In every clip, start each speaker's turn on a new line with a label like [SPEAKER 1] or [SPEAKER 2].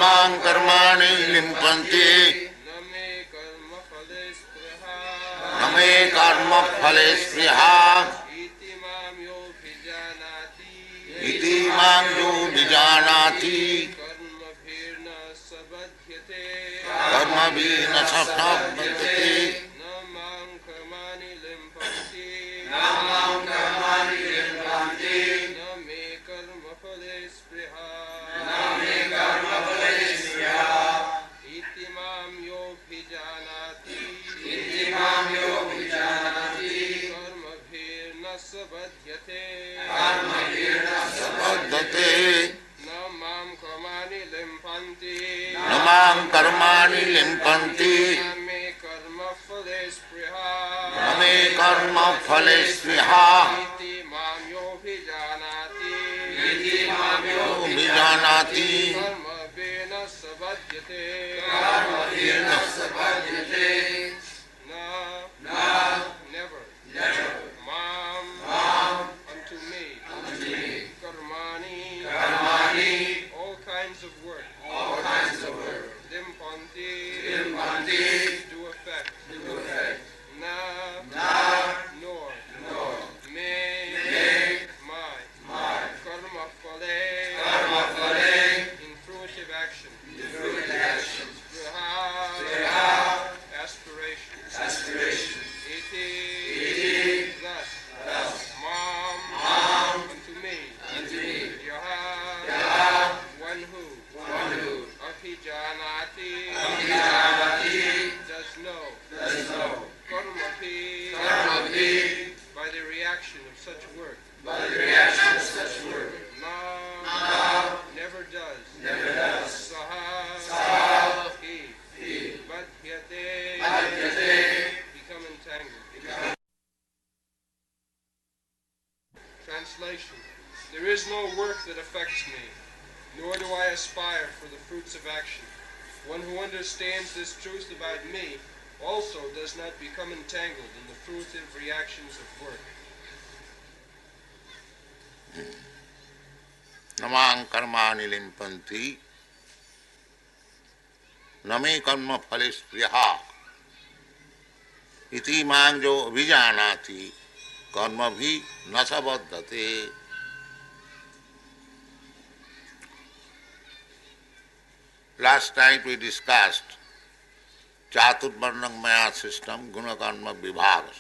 [SPEAKER 1] मां कर्माणि लिम्पन्ति न मे कर्मफले स्पृहा इति मां यो विजानाति कर्मभिः न स बध्यते न मां कर्माणि लिम्पन्ति न मे कर्मफले स्पृहा इति मां यो विजानाति कर्मभिर्न स बध्यते
[SPEAKER 2] Translation. There is no work that affects me, nor do I aspire for the fruits of action. One who understands this truth about me also does not become entangled in the fruitive reactions of work.
[SPEAKER 1] नमां कर्माणि लिम्पन्ति न मे कर्मफले स्पृहा इति मां यो विजानाति कर्मभिः न स बध्यते. Last night we discussed Chaturvarnam Maya system, Guna Karma Vibhaga.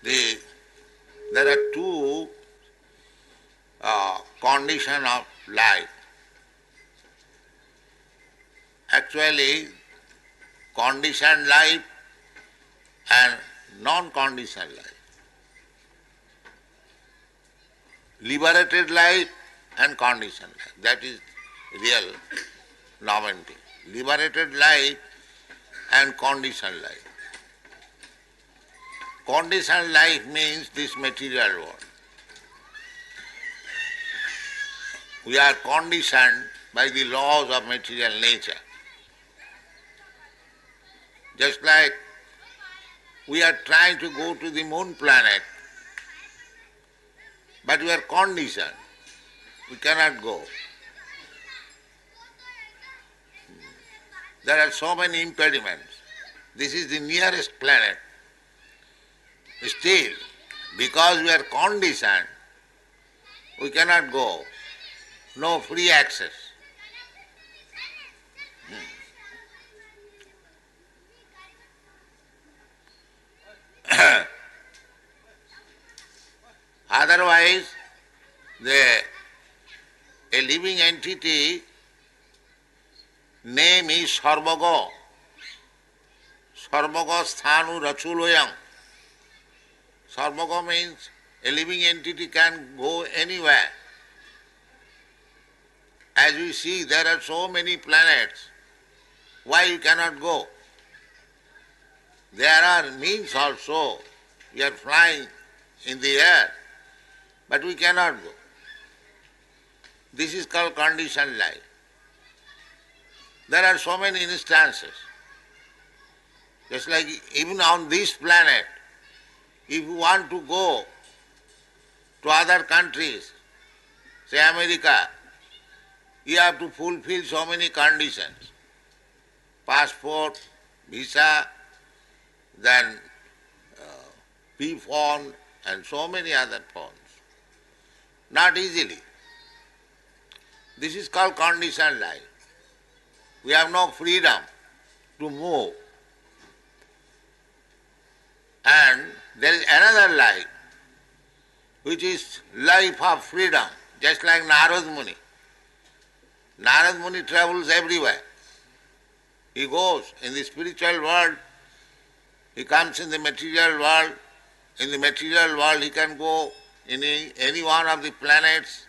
[SPEAKER 1] There are two conditions of life. Actually, conditioned life and non-conditioned life. Liberated life and conditioned life. That is real novelty. Liberated life and conditioned life. Conditioned life means this material world. We are conditioned by the laws of material nature. Just like we are trying to go to the moon planet, but we are conditioned. We cannot go. There are so many impediments. This is the nearest planet. Still, because we are conditioned, we cannot go. No free access. Otherwise, a living entity name is Sarvaga. Sarvaga sthanu rachuloyam. Sarvaga means a living entity can go anywhere. As we see, there are so many planets. Why you cannot go? There are means also. We are flying in the air, but we cannot go. This is called conditioned life. There are so many instances. Just like even on this planet, if you want to go to other countries, say America, You have to fulfill so many conditions. Passport, visa, then P-phone and so many other phones. Not easily. This is called conditioned life. We have no freedom to move. And there is another life, which is life of freedom, just like Narad Muni. Narad Muni travels everywhere. He goes in the spiritual world, he comes in the material world. In the material world he can go in any one of the planets.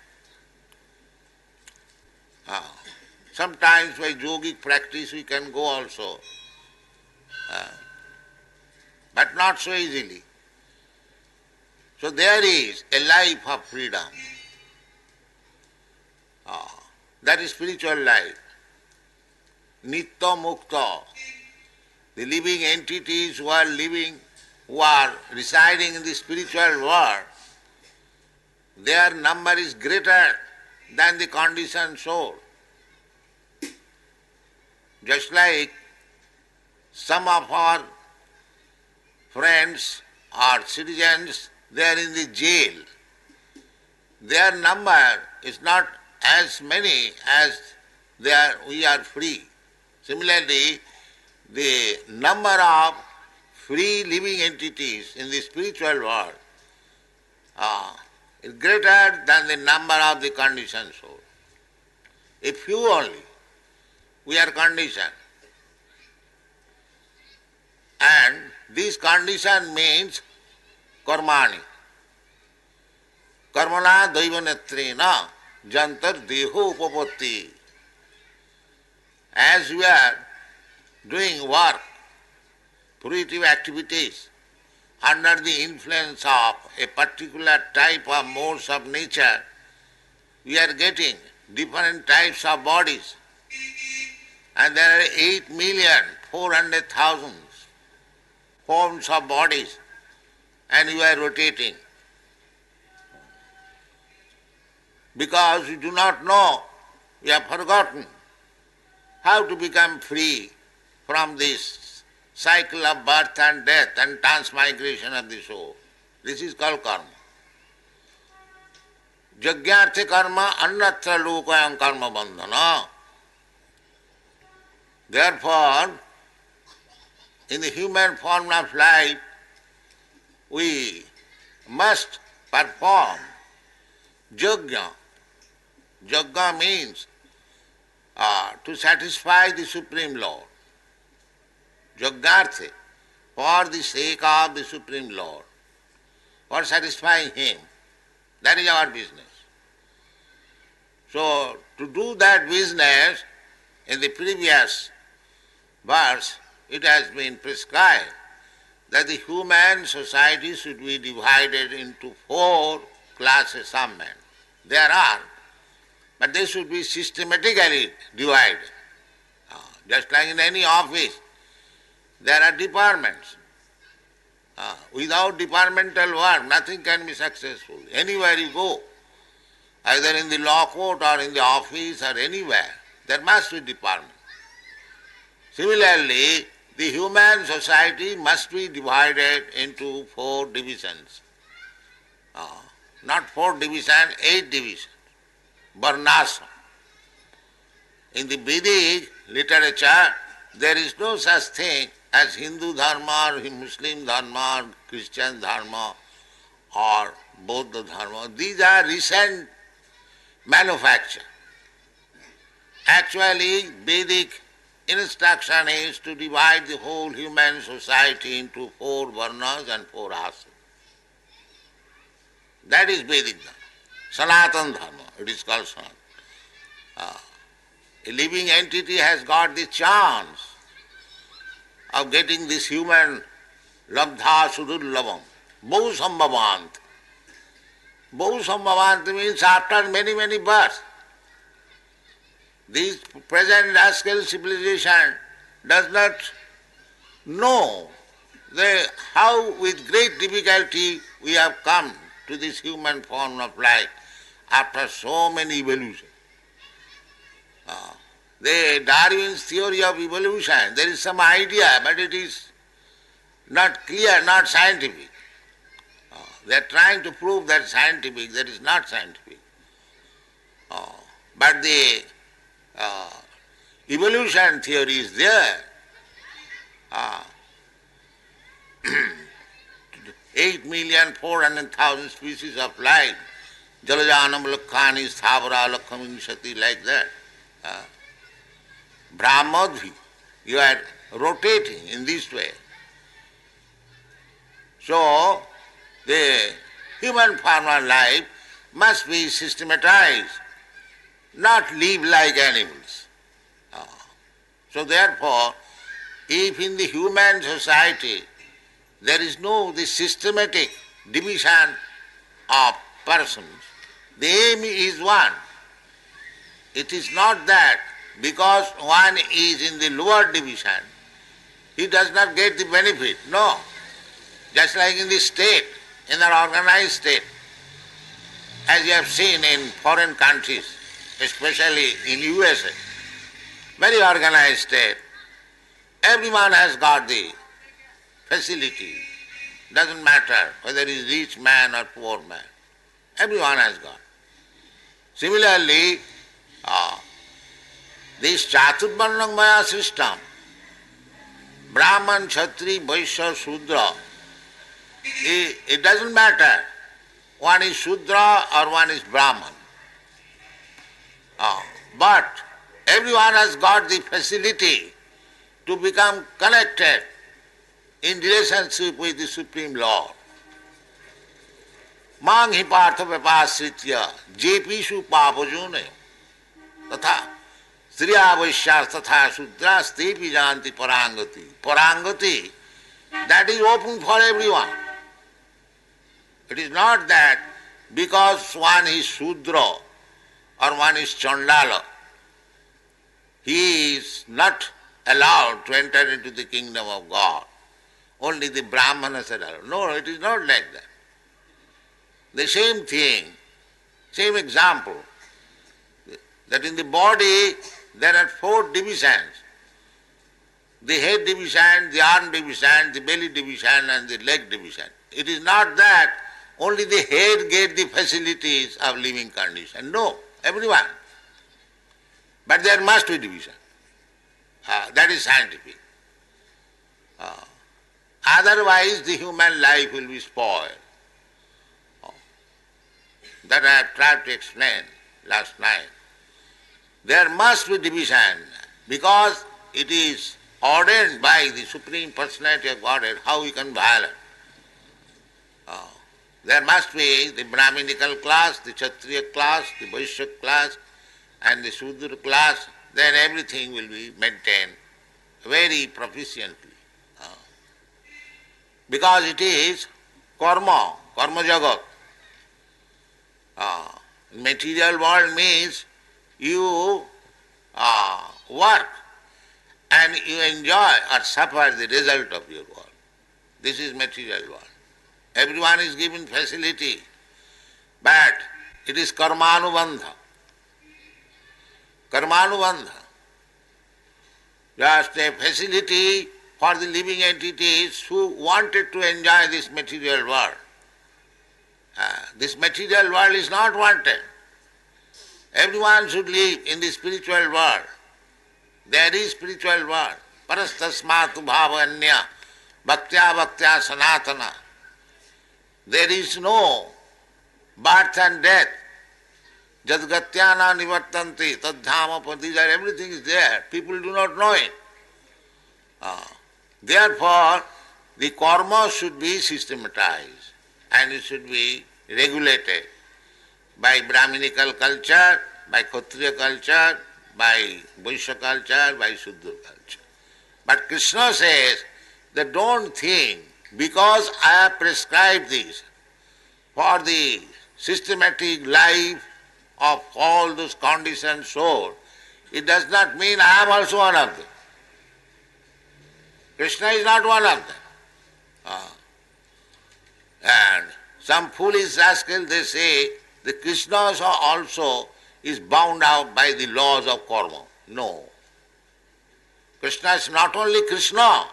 [SPEAKER 1] Sometimes by yogic practice we can go also, but not so easily. So there is a life of freedom. That is spiritual life. Nitya Mukta. The living entities who are residing in the spiritual world, their number is greater than the conditioned soul. Just like some of our friends or citizens, they are in the jail. Their number is not as many as we are free. Similarly, the number of free living entities in the spiritual world is greater than the number of the conditioned soul. A few only. We are conditioned. And this condition means karmani. Karmana daivanetrena jantar deho upapatti. As we are doing work, fruitive activities, under the influence of a particular type of modes of nature, we are getting different types of bodies. And there are 8,400,000 forms of bodies, and you are rotating. Because you do not know, you have forgotten how to become free from this cycle of birth and death and transmigration of the soul. This is called karma. Jagyartha karma annatra lokayam karma bandhana. Therefore, in the human form of life, we must perform yajna. Yajna means to satisfy the Supreme Lord. Jagyartha, for the sake of the Supreme Lord, for satisfying Him. That is our business. So, to do that business, in the previous verse, it has been prescribed that the human society should be divided into 4 classes of men. There are, but they should be systematically divided. Just like in any office, there are departments. Without departmental work, nothing can be successful. Anywhere you go, either in the law court or in the office or anywhere, there must be department. Similarly, the human society must be divided into 4 divisions. Not 4 divisions, 8 divisions. Varnasam. In the Vedic literature, there is no such thing as Hindu dharma or Muslim dharma or Christian dharma or Buddha dharma. These are recent manufacture. Actually, Vedic instruction is to divide the whole human society into 4 varnas and 4 asas. That is Vedic dharma. Sanatana dharma, it is called Sanatana. A living entity has got the chance of getting this human labdha sudurlabam, bahu sambhavant. Bahu sambhavant means after many, many births. This present rascal civilization does not know how with great difficulty we have come to this human form of life after so many evolutions. The Darwin's theory of evolution, there is some idea, but it is not clear, not scientific. They are trying to prove that scientific, that is not scientific. But the evolution theory is there. 8,400,000 species of life, Jalajanam Lakhani, Sthavara Lakhamishati, like that. Brahmadvi, you are rotating in this way. So, the human form of life must be systematized, not live like animals. So therefore, if in the human society there is no this systematic division of persons, the aim is one. It is not that because one is in the lower division, he does not get the benefit. No. Just like in the state, in an organized state, as you have seen in foreign countries, especially in USA, very organized state, everyone has got the facility. Doesn't matter whether he is rich man or poor man. Everyone has got. Similarly, this Chaturvarnamaya system, Brahman, Kshatri, Vaishya, Shudra, it doesn't matter. One is Shudra or one is Brahman. But everyone has got the facility to become connected in relationship with the Supreme Lord. Mang hi partha vipasritya jepishu papajune tatha Sriya Vaishya tatha Shudras tepi janti parangati. Parangati, that is open for everyone. It is not that because one is Shudra or one is Chandala, he is not allowed to enter into the kingdom of God. Only the Brahmanas are allowed. No, it is not like that. The same thing, same example, that in the body there are 4 divisions. The head division, the arm division, the belly division and the leg division. It is not that only the head get the facilities of living condition. No, everyone. But there must be division. That is scientific. Otherwise the human life will be spoiled. That I have tried to explain last night. There must be division because it is ordained by the Supreme Personality of Godhead how we can violate. There must be the Brahminical class, the Kshatriya class, the Vaishya class and the Shudra class, then everything will be maintained very proficiently. Because it is karma, karma jagat. Material world means you work and you enjoy or suffer the result of your work. This is material world. Everyone is given facility, but it is karmanubandha. Karmanubandha. Just a facility for the living entities who wanted to enjoy this material world. This material world is not wanted. Everyone should live in the spiritual world. There is spiritual world. Parastasmatu bhavanya bhaktya bhaktya sanatana. There is no birth and death. Jadgatyana nivartanti tadhama padija, everything is there. People do not know it. Therefore, the karma should be systematized and it should be regulated by Brahminical culture, by Kshatriya culture, by Vaishya culture, by Shudra culture. But Krishna says that don't think because I have prescribed this for the systematic life of all those conditioned souls, it does not mean I am also one of them. Krishna is not one of them. And some foolish rascal, they say, the Krishnas are also is bound out by the laws of karma. No. Krishna is not only Krishna,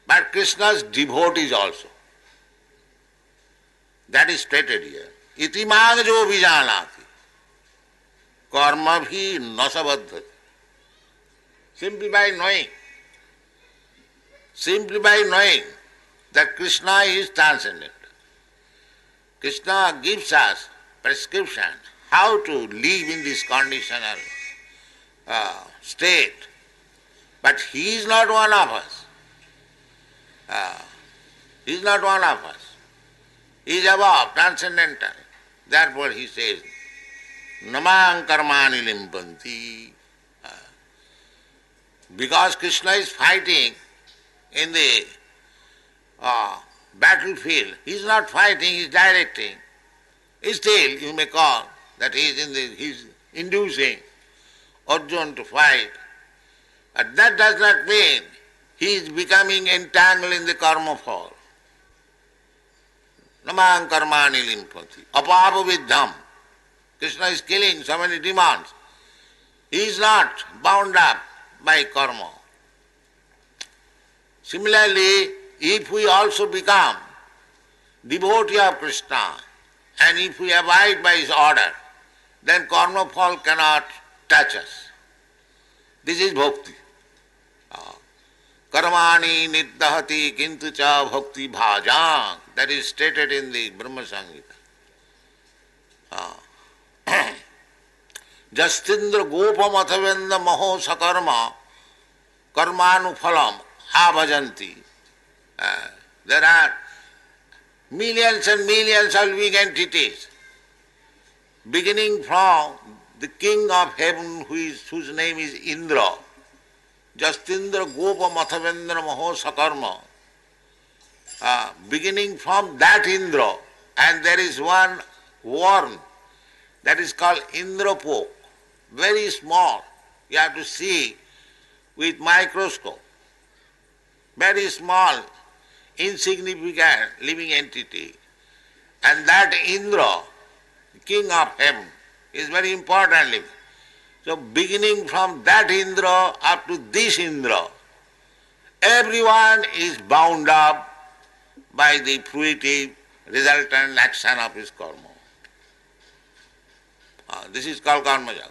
[SPEAKER 1] but Krishna's devotees also. That is stated here. Iti mang jo vijanati. Karma bhi nasabadhati. Simply by knowing. Simply by knowing that Krishna is transcendent. Krishna gives us prescription how to live in this conditional state. But he is not one of us. He is not one of us. He is above, transcendental. Therefore he says, Namang karmani limpanti. Because Krishna is fighting in the battlefield, he is not fighting, he is directing. Still, you may call that he is inducing Arjuna to fight. But that does not mean he is becoming entangled in the karma fall. Namang karmani limpati. Apapa viddham. Krishna is killing so many demons. He is not bound up by karma. Similarly, if we also become devotee of Krishna and if we abide by his order, then karma fall cannot touch us. This is bhakti. Karmani niddahati kintu cha bhakti bhajang. That is stated in the Brahma Samhita. Jastindra gopam athavendra maho sakarma karmanu phalam abhajanti. There are millions and millions of living entities, beginning from the king of heaven whose name is Indra. Jastindra gopa mathavendra maho sakarma. Beginning from that Indra, and there is one worm that is called Indrapoke, very small. You have to see with microscope. Very small, insignificant living entity. And that Indra, king of heaven, is very important living. So beginning from that Indra up to this Indra, everyone is bound up by the fruitive resultant action of his karma. This is called karma jaga.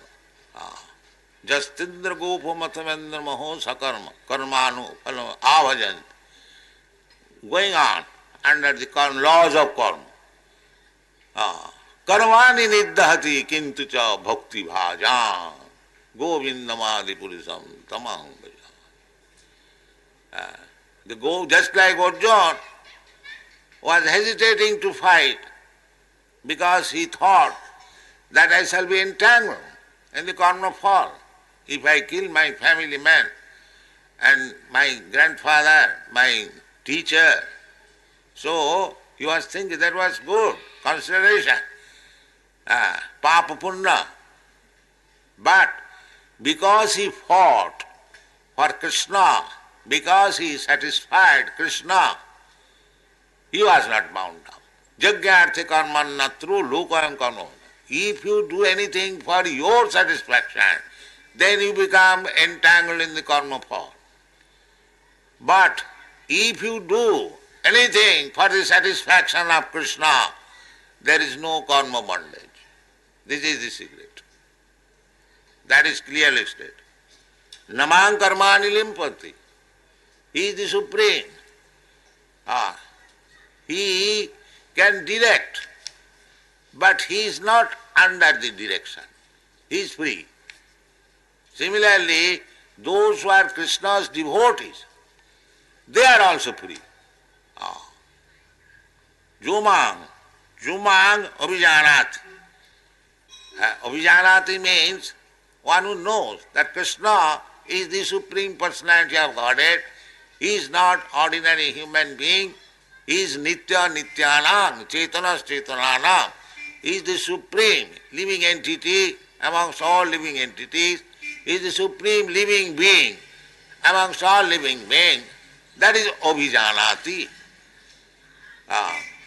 [SPEAKER 1] Jastindra gopa mathavendra maho sakarma karmanu phalam avajant. Going on under the laws of karma. Karmani niddhati kintu cha bhakti bhajam govindamadi purisam tamam bhajam. Just like Arjuna was hesitating to fight because he thought that I shall be entangled in the karma fall. If I kill my family man and my grandfather, my teacher, so he was thinking that was good consideration. Papa Punna. But because he fought for Krishna, because he satisfied Krishna, he was not bound up. Jagyarthe karmanna through lokayam karma. If you do anything for your satisfaction, then you become entangled in the karma fall. But if you do anything for the satisfaction of Krishna, there is no karma bondage. This is the secret. That is clearly stated. Namang karmani limpati. He is the supreme. He can direct, but he is not under the direction. He is free. Similarly, those who are Krishna's devotees, they are also free. Jumang abhijanati. Abhijanati means one who knows that Krishna is the Supreme Personality of Godhead. He is not ordinary human being. He is Nitya Nityanam, Chetanas Chetananam. He is the supreme living entity amongst all living entities. He is the supreme living being amongst all living beings. That is Abhijanati.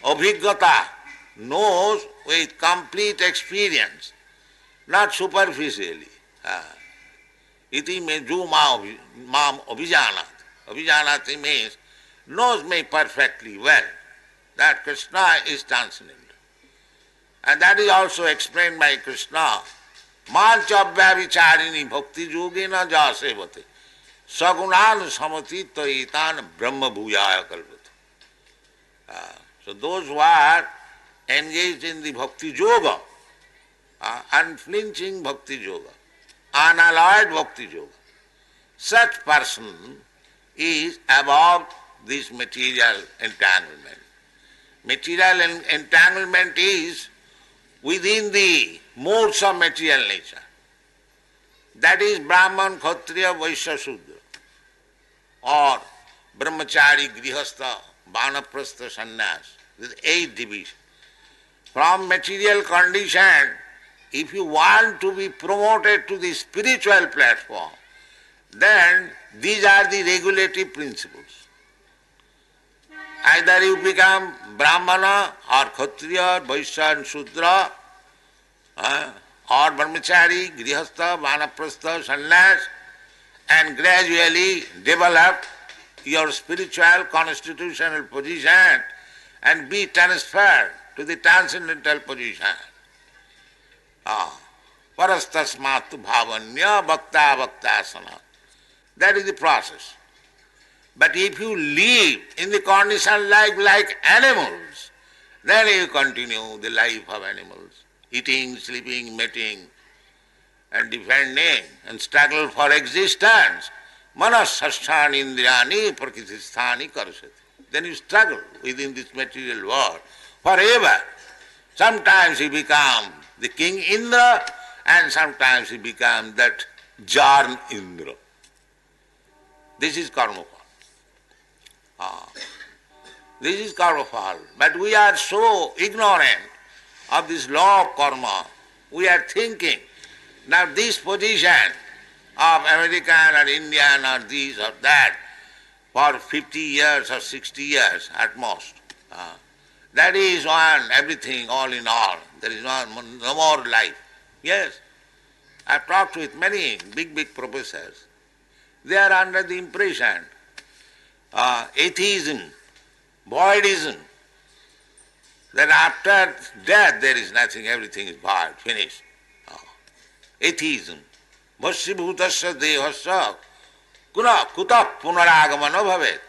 [SPEAKER 1] Abhiggata knows with complete experience not superficially. Iti me ju mam abhijanat. Abhijanati means knows me perfectly well that Krishna is transcendental. And that is also explained by Krishna. Mancha vicharini bhakti yogena jasevate. Sagunan samatita itan brahma bhuyaya kalpate. So those who are engaged in the bhakti yoga, unflinching bhakti yoga, unalloyed bhakti yoga, such person is above this material entanglement. Material entanglement is within the modes of material nature. That is Brahman, Kshatriya, Vaishya, Shudra, or Brahmachari, Grihastha, Vanaprastha, Sannyas, with 8 divisions. From material condition, if you want to be promoted to the spiritual platform, then these are the regulative principles. Either you become Brahmana or Kshatriya, Vaishya and Shudra, or Brahmachari, Grihastha, Vanaprastha, Sannyas, and gradually develop your spiritual constitutional position and be transferred to the transcendental position. Parastasmatu bhavanya bhakta bhaktasana. That is the process. But if you live in the condition like animals, then you continue the life of animals, eating, sleeping, mating, and defending and struggle for existence. Manas sasthani indriyani prakritisthani karasati. Then you struggle within this material world forever. Sometimes you become the King Indra, and sometimes you become that Jarn Indra. This is karma. This is karma. But we are so ignorant of this law of karma. We are thinking, now this position of American or Indian or this or that for 50 years or 60 years at most. That is one, everything, all in all. There is no more life. Yes, I have talked with many big professors. They are under the impression atheism, voidism, that after death there is nothing, everything is void, finished. Atheism. Bhasya dehasya kuta punaragamano bhavet.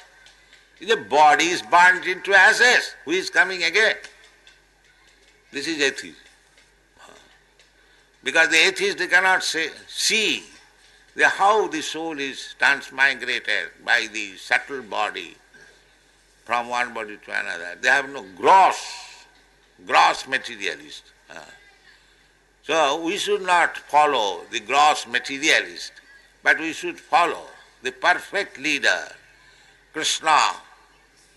[SPEAKER 1] If the body is burnt into ashes, who is coming again? This is atheism. Because the atheist, they cannot see how the soul is transmigrated by the subtle body from one body to another. They have no gross materialist. So we should not follow the gross materialist, but we should follow the perfect leader, Krishna,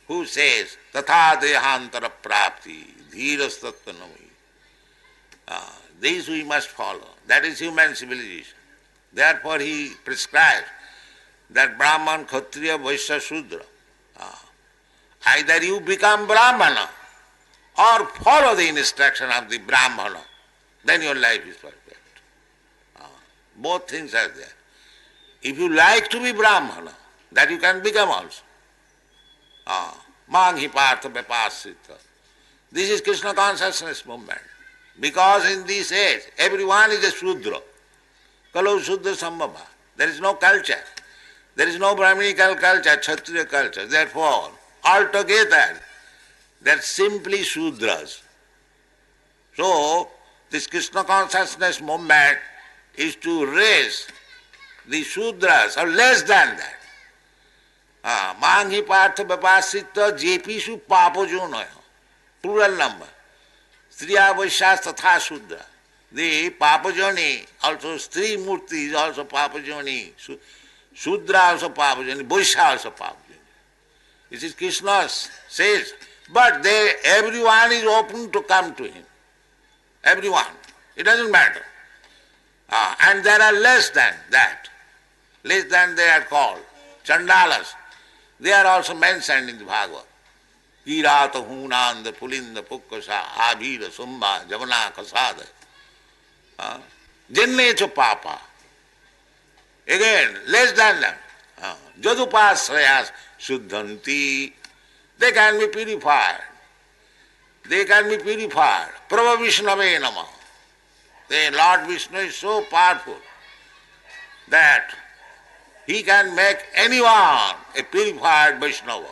[SPEAKER 1] who says, Tatha dehantara prapti, dhiras tattvanami. These we must follow. That is human civilization. Therefore he prescribes that Brahman, Kshatriya, Vaishya, Shudra. Either you become Brahmana or follow the instruction of the Brahmana, then your life is perfect. Both things are there. If you like to be Brahmana, that you can become also. Manghi partha vipasita. This is Krishna consciousness movement. Because in this age, everyone is a Shudra. Kalau Shudra Sambhava. There is no culture. There is no Brahminical culture, Kshatriya culture. Therefore, altogether, they are simply Shudras. So, this Krishna consciousness movement is to raise the Shudras, or less than that. Manghi partha vipasita jepishu papojonoya. Plural number. Striya Vaishyas tatha Shudra. The Papajoni, also Stri Murti is also Papajoni. Shudra also Papajoni. Vaishya also Papajoni. This is Krishna says. But everyone is open to come to him. Everyone. It doesn't matter. And there are less than that. Less than they are called. Chandalas. They are also mentioned in the Bhagwat. Kirata Hunanda Pulinda Pukkasa Abhira Sumba Javana Kasada. Jannecha papa. Again, less than them. Jadupasrayas suddhanti. They can be purified. They can be purified. Prabha Vishnave Nama. The Lord Vishnu is so powerful that he can make anyone a purified Vaishnava.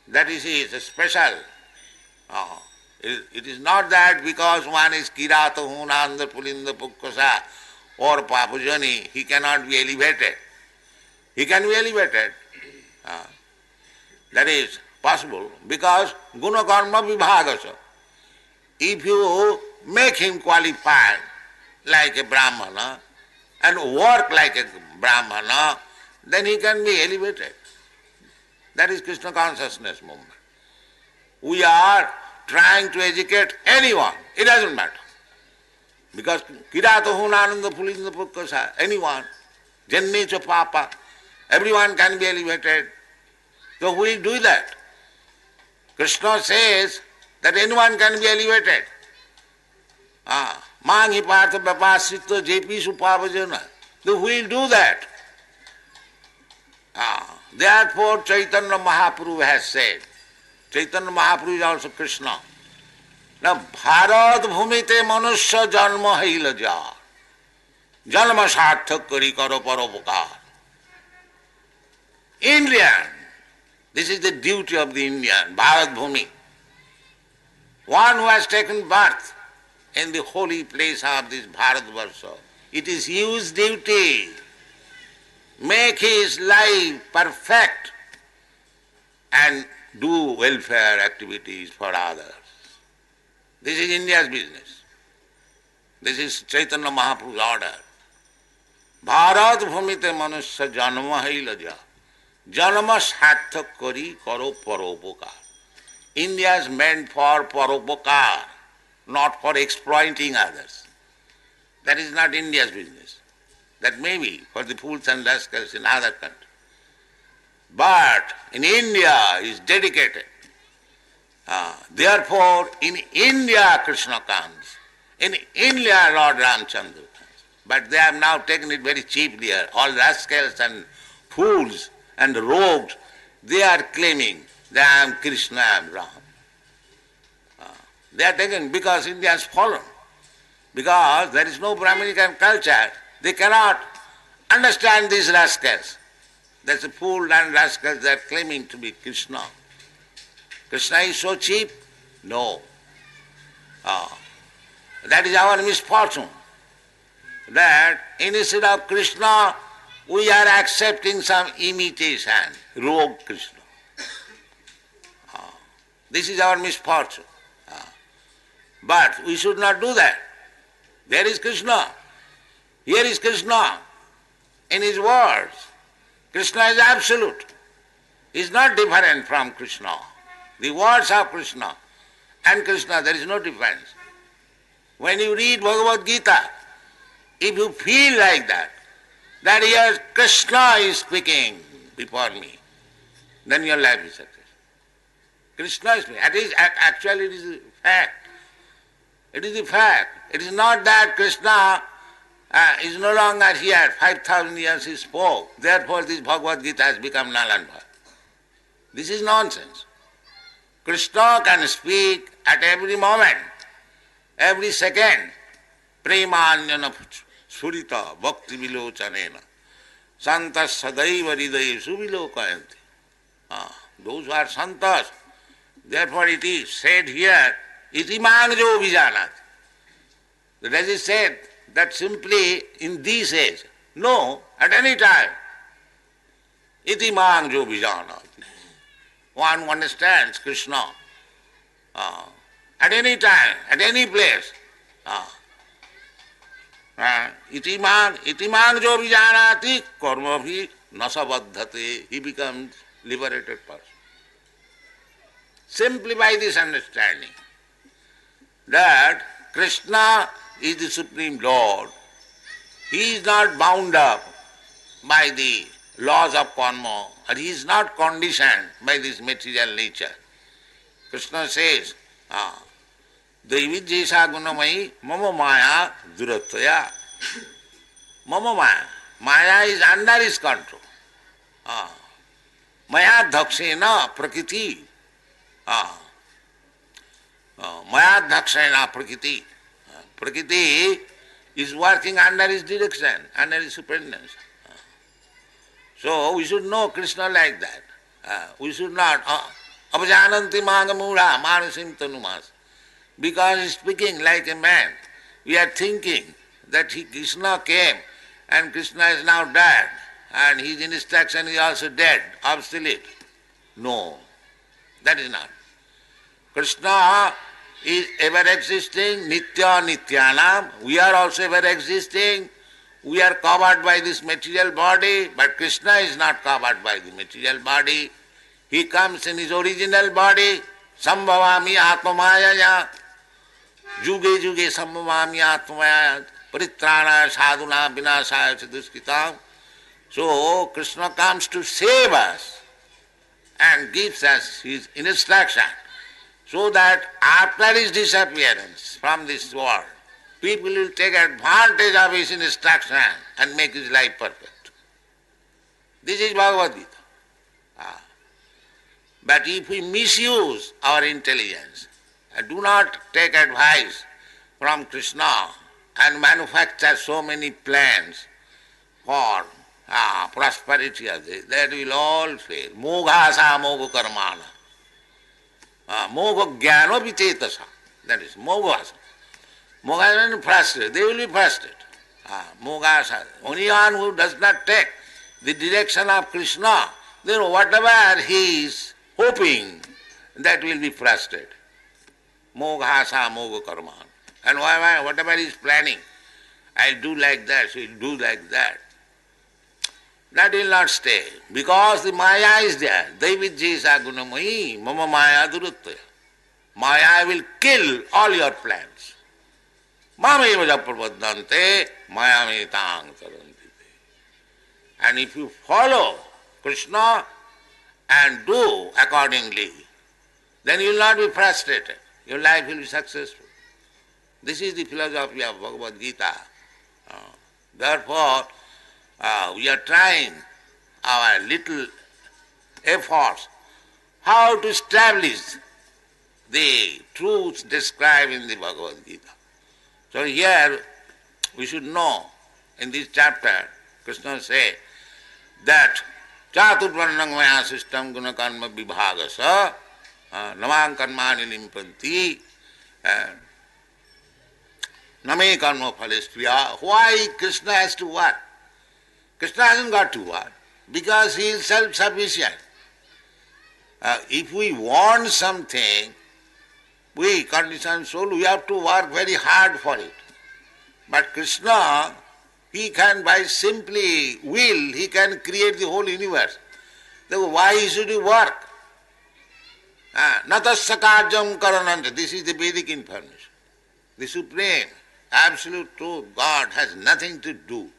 [SPEAKER 1] That is his special. It is not that because one is Kirata, Hunanda, Pulinda, Pukkasa or Papujani, he cannot be elevated. He can be elevated. That is possible because Guna Karma Vibhagasa. If you make him qualified like a Brahmana and work like a Brahmana, then he can be elevated. That is Krishna consciousness movement. We are trying to educate anyone, it doesn't matter. Because Kirata Hunananda Pulinda Pukkasa, anyone, Jannecha Papa, everyone can be elevated. So we do that. Krishna says that anyone can be elevated. Mangi Partha Bapasita JP Supavajana. So we will do that. Therefore Chaitanya Mahaprabhu has said, Chaitanya Mahaprabhu is also Krishna. Now Bharat Bhumite Manusya Janma Haila Jar. Janma Sarthak Kari Karo Parupakar. Indian. This is the duty of the Indian, Bharat Bhumi. One who has taken birth in the holy place of this Bharatvarsha. It is his duty. Make his life perfect and do welfare activities for others. This is India's business. This is Chaitanya Mahaprabhu's order. Bharat bhumite manusya janma hailaja. Janma sarthak kari karo paropokar. India is meant for paropokar, not for exploiting others. That is not India's business. That may be for the fools and rascals in other countries. But in India is dedicated. Therefore, in India Krishna comes. In India Lord Ramchandra comes. But they have now taken it very cheaply. All rascals and fools and rogues, they are claiming that I am Krishna, I am Ram. They are taken because India has fallen. Because there is no Brahminican culture, they cannot understand these rascals. That's a fool and rascals that are claiming to be Krishna. Krishna is so cheap? No. That is our misfortune. That instead of Krishna, we are accepting some imitation, rogue Krishna. This is our misfortune. But we should not do that. There is Krishna. Here is Krishna. In his words, Krishna is absolute. He is not different from Krishna. The words of Krishna and Krishna, there is no difference. When you read Bhagwat Geeta, if you feel like that here Krishna is speaking before me, then your life is success. Krishna is speaking. Actually it is a fact. It is a fact. It is not that Krishna is no longer here. 5,000 years he spoke. Therefore this Bhagavad Gita has become null and void. This is nonsense. Krishna can speak at every moment, every second. Premanjana surita bhakti vilochanena santas sadaiva hridaye suvilokayanti. Those who are santas, therefore it is said here, iti mangjo vijanati. Does it said that simply in this age? No, at any time. Iti mangjo vijanati. One who understands Krishna at any time, at any place. Itiman jo vijanati karma bhi nasabadhate. He becomes liberated person. Simply by this understanding that Krishna is the Supreme Lord. He is not bound up by the laws of karma, or he is not conditioned by this material nature. Krishna says, Devi Jesha Gunamai Mama Maya Durataya. Mama Maya. Maya is under his control. Maya Dhakshena Prakriti. Maya Dhakshena Prakriti. Prakriti is working under his direction, under his superintendence. So we should know Krishna like that. We should not Apajananti Magamura Manasim Tanumas. Because he is speaking like a man. We are thinking that Krishna came and Krishna is now dead and his instruction is also dead, obsolete. No, that is not. Krishna is ever existing, Nitya Nityanam. We are also ever existing. We are covered by this material body, but Krishna is not covered by the material body. He comes in his original body, Sambhavami Atmamayaya, Juge Juge Sambhavami Atmamayaya, Paritrana Sadhuna Vinasaya Chaduskitam. So Krishna comes to save us and gives us his instruction, so that after his disappearance from this world, people will take advantage of his instruction and make his life perfect. This is Bhagavad Gita. But if we misuse our intelligence, and do not take advice from Krishna and manufacture so many plans for prosperity of this, that will all fail. Moghasa moga karmana. Moga jnano vichetasa. That is moghasa. Moghasa means frustrated. They will be frustrated. Moghasa. Only one who does not take the direction of Krishna, then whatever he is hoping, that will be frustrated. Moghasa moga karmana. And whatever he is planning, I'll do like that, so he'll do like that. That will not stay, because the Maya is there. Devidjesa gunamayi mama Maya duruttaya. Maya will kill all your plans. Mameva japrapadante Maya metang tarantite. And if you follow Krishna and do accordingly, then you will not be frustrated. Your life will be successful. This is the philosophy of Bhagavad Gita. Therefore, we are trying our little efforts how to establish the truths described in the Bhagavad Gita. So here we should know, in this chapter, Krishna says that Chaturvarnang maya sistam guna karma vibhagasa namang karmani limpanti name karma phalespriya. Why Krishna has to work? Krishna hasn't got to work because he is self-sufficient. If we want something, we, conditioned soul, we have to work very hard for it. But Krishna, he can, by simply will, he can create the whole universe. Therefore, why should he work? Natasya karjam karananta. This is the Vedic information. The supreme, absolute truth, God has nothing to do.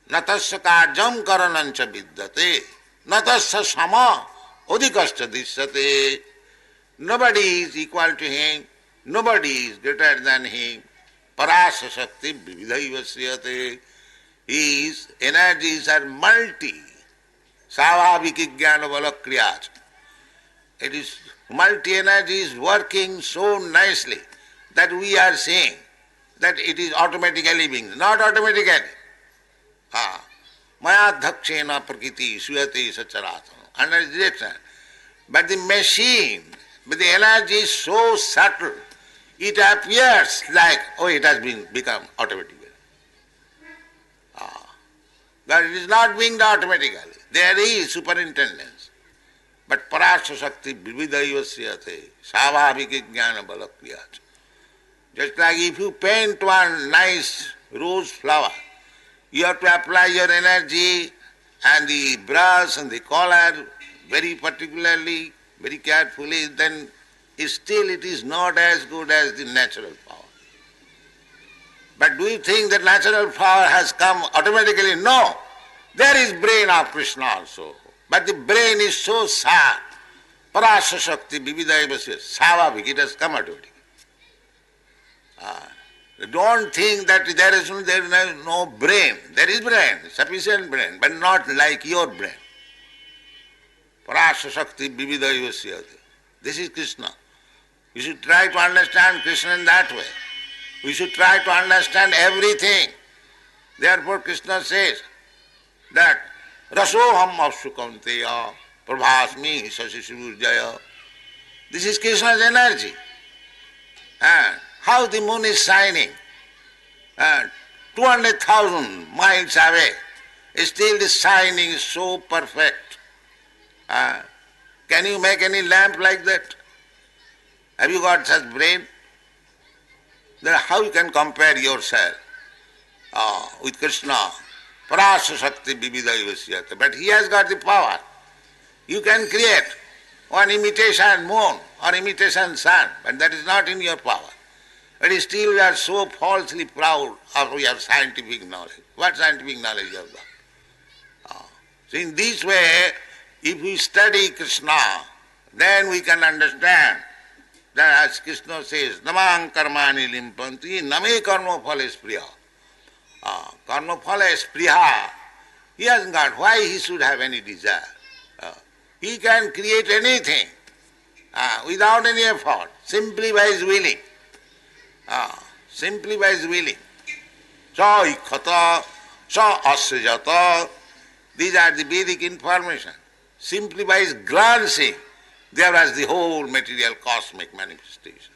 [SPEAKER 1] Natasya karjam karanancha vidyate. Natasya sama odikascha disyate. Nobody is equal to him. Nobody is greater than him. Parasa shakti vividhaiva sriyate. His energies are multi. Savaviki jnana balakriyat. It is multi-energy is working so nicely that we are seeing that it is automatically being, not automatically. Maya dhakshena prakriti suyate sacharatana. Under direction. But the machine, but the energy is so subtle, it appears like, it has become automatically. But it is not being automatically. There is superintendence. But parasya shakti vividhaiva sriyate savaviki jnana balakriyat. Just like if you paint one nice rose flower, you have to apply your energy and the brush and the color very particularly, very carefully, then still it is not as good as the natural power. But do you think that natural power has come automatically? No. There is brain of Krishna also. But the brain is so sad. Parasya Shakti Vividhaiva Savavik, it has come automatically. Don't think that there is no brain. There is brain, sufficient brain, but not like your brain. Parasya Shakti Vividayasyate. This is Krishna. You should try to understand Krishna in that way. We should try to understand everything. Therefore Krishna says that Rasoham Apsukamteya Prabhasmi Sasishurjaya. This is Krishna's energy. And how the moon is shining 200,000 miles away, still the shining is so perfect. Can you make any lamp like that? Have you got such brain? Then how you can compare yourself with Krishna? Parasya Shakti Vividayasyate. But he has got the power. You can create one imitation moon or imitation sun, but that is not in your power. But still we are so falsely proud of your scientific knowledge. What scientific knowledge you have got? So in this way, if we study Krishna, then we can understand that as Krishna says, Namang karmani limpanti, name karma phala spriya. Karma phala spriya. He hasn't got. Why he should have any desire? He can create anything without any effort, simply by his willing. Simply by his willing. Sa ikhata, sa asyajata. These are the Vedic information. Simply by his glancing, there was the whole material cosmic manifestation.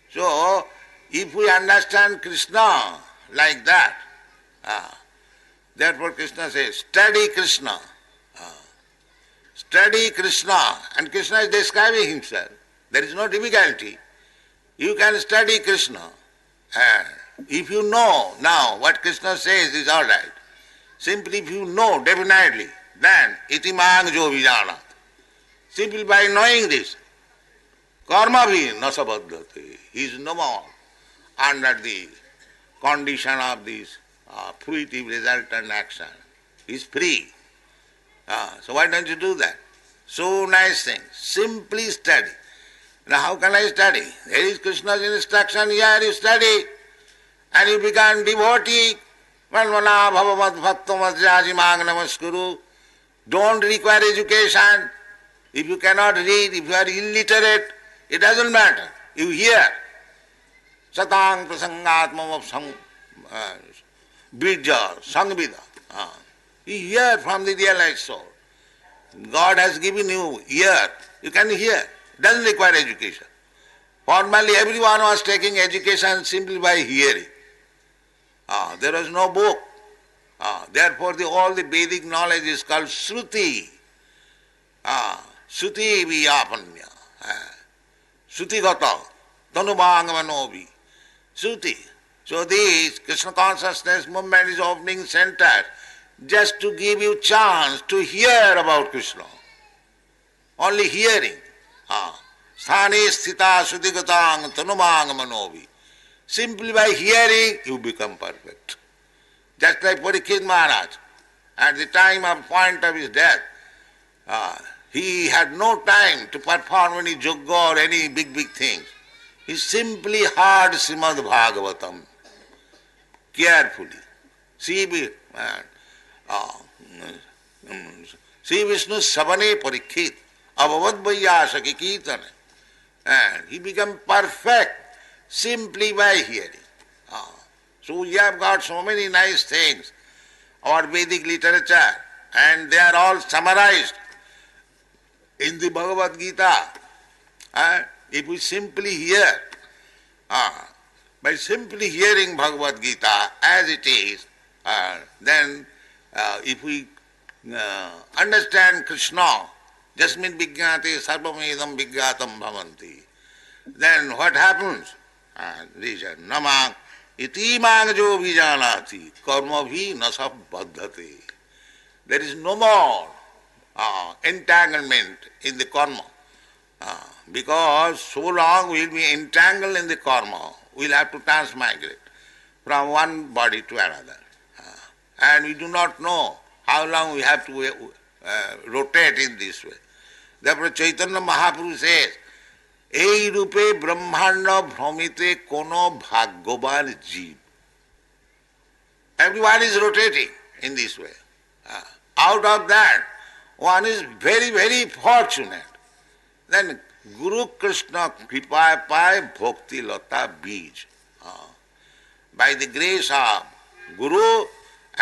[SPEAKER 1] So, if we understand Krishna like that, therefore Krishna says, study Krishna. Study Krishna. And Krishna is describing himself. There is no difficulty. You can study Krishna. And if you know now what Krishna says is all right, simply if you know definitely, then iti mang jo vijanat. Simply by knowing this, karma bhi nasabaddhati. He is no more under the condition of this fruitive resultant action. He is free. So why don't you do that? So nice thing. Simply study. Now how can I study? There is Krishna's instruction here, you study and you become devotee. Manvana bhavavat bhaktamajyaji mang namaskuru. Don't require education. If you cannot read, if you are illiterate, it doesn't matter. You hear. Satang prasangatmam bija sangvida. You hear from the realized soul. God has given you ear. You can hear. It doesn't require education. Formerly everyone was taking education simply by hearing. There was no book. Therefore all the Vedic knowledge is called Shruti. Shruti viyapanya. Shruti gata. Tanubhangamanovi. Shruti. So this Krishna consciousness movement is opening center just to give you chance to hear about Krishna. Only hearing. Sthane sthita sudhigatang tanumang. Simply by hearing, you become perfect. Just like Parikshit Maharaj, at the time of point of his death, he had no time to perform any yoga or any big things. He simply heard Srimad Bhagavatam carefully. See Vishnu Savane Parikshit, Abhavad Vaiyasaki Kirtana. And he became perfect simply by hearing. So we have got so many nice things, our Vedic literature, and they are all summarized in the Bhagavad Gita. If we simply hear, by simply hearing Bhagavad Gita as it is, then if we understand Krishna, Jasmin Vijñāte Sarvamedam Vijñātam Bhavanti, then what happens? These are Namang iti mangjo vijanati karma bhi nasab baddhati. There is no more entanglement in the karma. Because so long we will be entangled in the karma, we will have to transmigrate from one body to another. And we do not know how long we have to rotate in this way. Therefore Chaitanya Mahaprabhu says, এই রূপে ব্রহ্মাণ্ড ভ্রমিতে কোনো ভাগ্যবান জীব. Everyone is rotating in this way. Out of that, one is very, very fortunate. Then Guru Krishna Kripaya Pai Bhakti Lata Bij. By the grace of Guru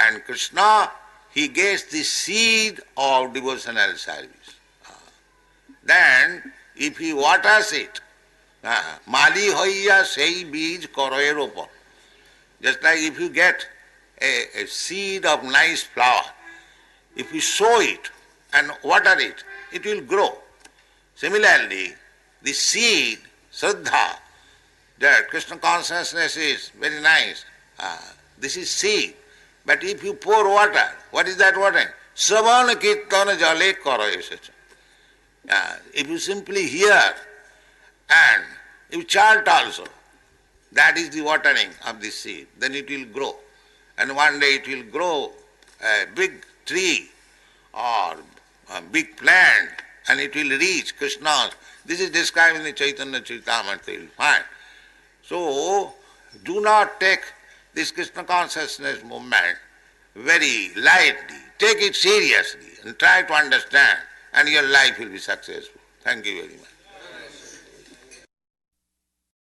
[SPEAKER 1] and Krishna, he gets the seed of devotional service. Then, if he waters it, Mali hoiya sei bij koroer opor. Just like if you get a seed of nice flower, if you sow it and water it, it will grow. Similarly, the seed, Shraddha, that Krishna consciousness is very nice. This is seed. But if you pour water, what is that water? Sravana kirtana jale karo esecha. If you simply hear and you chant also, that is the watering of the seed, then it will grow. And one day it will grow a big tree or a big plant, and it will reach Krishna. This is described in the Chaitanya Charitamrita, you will find. So, do not take this Krishna consciousness movement very lightly. Take it seriously and try to understand, and your life will be successful. Thank you very much.